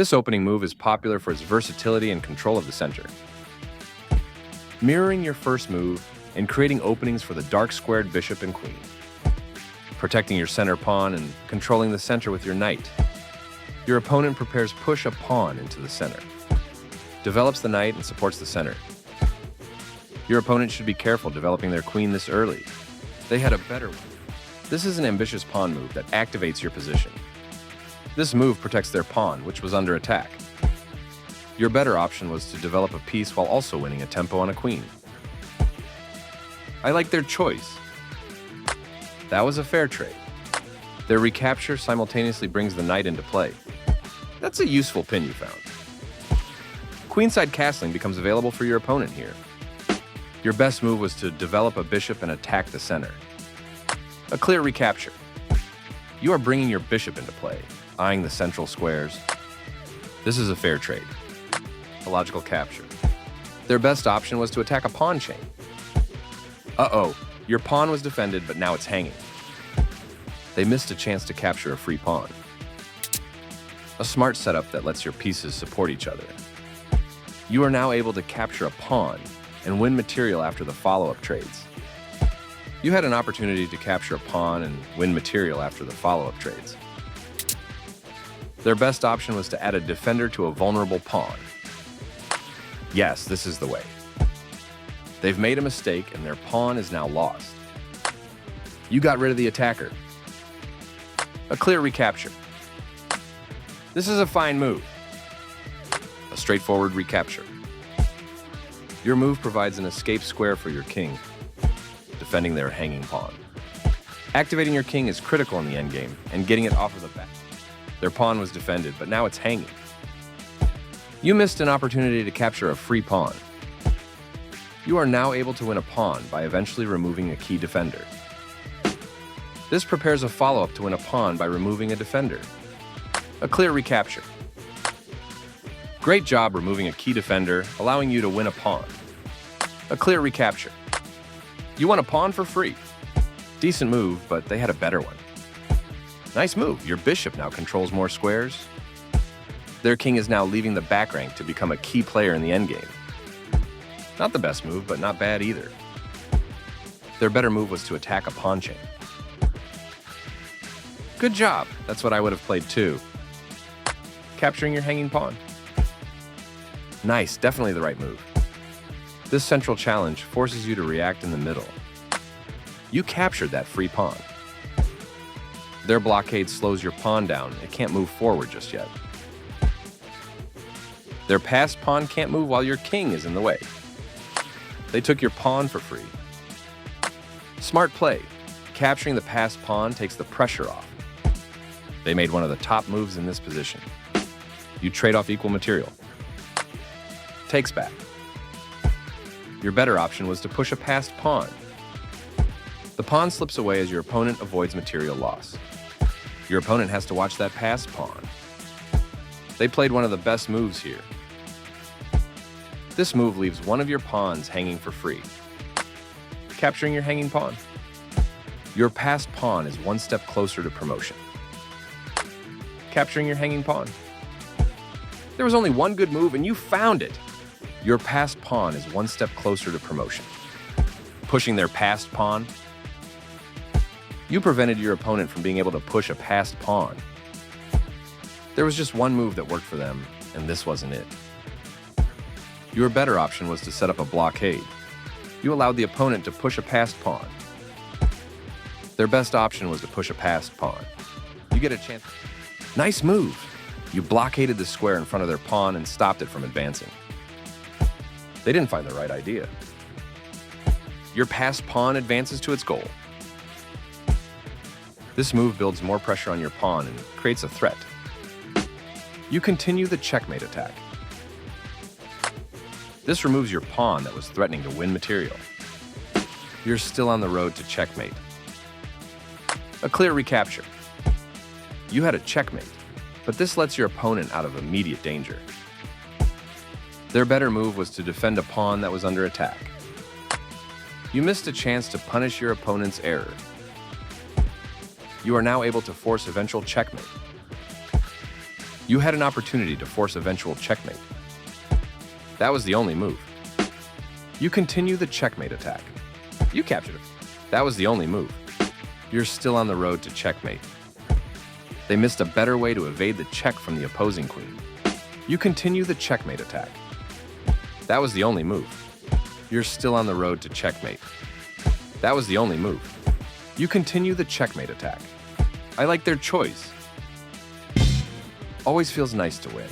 This opening move is popular for its versatility and control of the center. Mirroring your first move and creating openings for the dark-squared bishop and queen. Protecting your center pawn and controlling the center with your knight. Your opponent prepares push a pawn into the center. Develops the knight and supports the center. Your opponent should be careful developing their queen this early. They had a better one. This is an ambitious pawn move that activates your position. This move protects their pawn, which was under attack. Your better option was to develop a piece while also winning a tempo on a queen. I like their choice. That was a fair trade. Their recapture simultaneously brings the knight into play. That's a useful pin you found. Queenside castling becomes available for your opponent here. Your best move was to develop a bishop and attack the center. A clear recapture. You are bringing your bishop into play, eyeing the central squares. This is a fair trade. A logical capture. Their best option was to attack a pawn chain. Uh-oh, your pawn was defended, but now it's hanging. They missed a chance to capture a free pawn. A smart setup that lets your pieces support each other. You are now able to capture a pawn and win material after the follow-up trades. You had an opportunity to capture a pawn and win material after the follow-up trades. Their best option was to add a defender to a vulnerable pawn. Yes, this is the way. They've made a mistake and their pawn is now lost. You got rid of the attacker. A clear recapture. This is a fine move. A straightforward recapture. Your move provides an escape square for your king, defending their hanging pawn. Activating your king is critical in the endgame and getting it off of the back. Their pawn was defended, but now it's hanging. You missed an opportunity to capture a free pawn. You are now able to win a pawn by eventually removing a key defender. This prepares a follow-up to win a pawn by removing a defender. A clear recapture. Great job removing a key defender, allowing you to win a pawn. A clear recapture. You won a pawn for free. Decent move, but they had a better one. Nice move. Your bishop now controls more squares. Their king is now leaving the back rank to become a key player in the endgame. Not the best move, but not bad either. Their better move was to attack a pawn chain. Good job. That's what I would have played too. Capturing your hanging pawn. Nice, definitely the right move. This central challenge forces you to react in the middle. You captured that free pawn. Their blockade slows your pawn down. It can't move forward just yet. Their passed pawn can't move while your king is in the way. They took your pawn for free. Smart play. Capturing the passed pawn takes the pressure off. They made one of the top moves in this position. You trade off equal material. Takes back. Your better option was to push a passed pawn. The pawn slips away as your opponent avoids material loss. Your opponent has to watch that passed pawn. They played one of the best moves here. This move leaves one of your pawns hanging for free. Capturing your hanging pawn. Your passed pawn is one step closer to promotion. Capturing your hanging pawn. There was only one good move and you found it. Your passed pawn is one step closer to promotion. Pushing their passed pawn. You prevented your opponent from being able to push a passed pawn. There was just one move that worked for them, and this wasn't it. Your better option was to set up a blockade. You allowed the opponent to push a passed pawn. Their best option was to push a passed pawn. You get a chance. Nice move. You blockaded the square in front of their pawn and stopped it from advancing. They didn't find the right idea. Your passed pawn advances to its goal. This move builds more pressure on your pawn and creates a threat. You continue the checkmate attack. This removes your pawn that was threatening to win material. You're still on the road to checkmate. A clear recapture. You had a checkmate, but this lets your opponent out of immediate danger. Their better move was to defend a pawn that was under attack. You missed a chance to punish your opponent's error. You are now able to force eventual checkmate. You had an opportunity to force eventual checkmate. That was the only move. You continue the checkmate attack. You captured it. That was the only move. You're still on the road to checkmate. They missed a better way to evade the check from the opposing queen. You continue the checkmate attack. That was the only move. You're still on the road to checkmate. That was the only move. You continue the checkmate attack. I like their choice. Always feels nice to win.